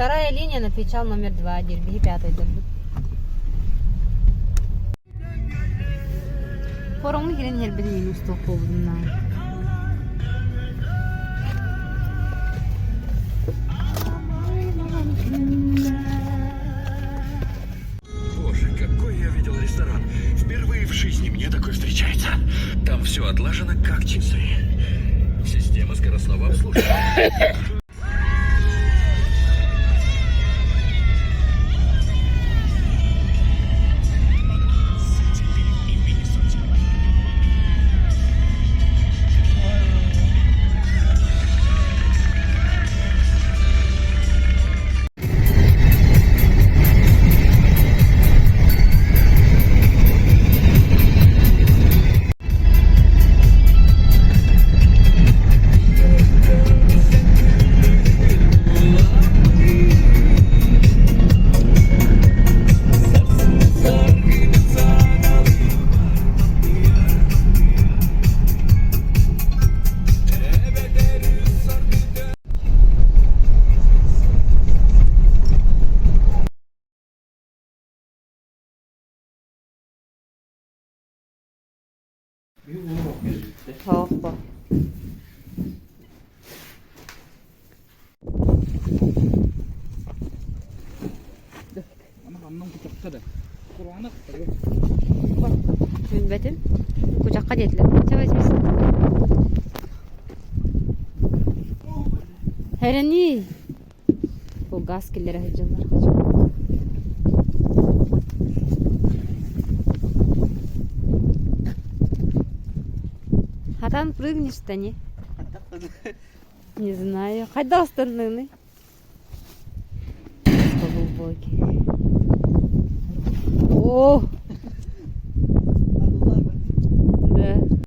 Вторая линия на причал номер 2, дерби 5 дырбыт. Поромны келен хербеди минус топ болдумна. Боже, какой я видел ресторан. Впервые в жизни мне такой встречается. Там все отлажено как часы. Система скоростного обслуживания. Hoppa. Bilmedim. Kucakka dediler. Çabuk misin? Hereni. Bu gaz killere hıcınlar kaçıyor. Хатан прыгнешь-то, не? Не знаю. Хоть остальные. Глубокий. О!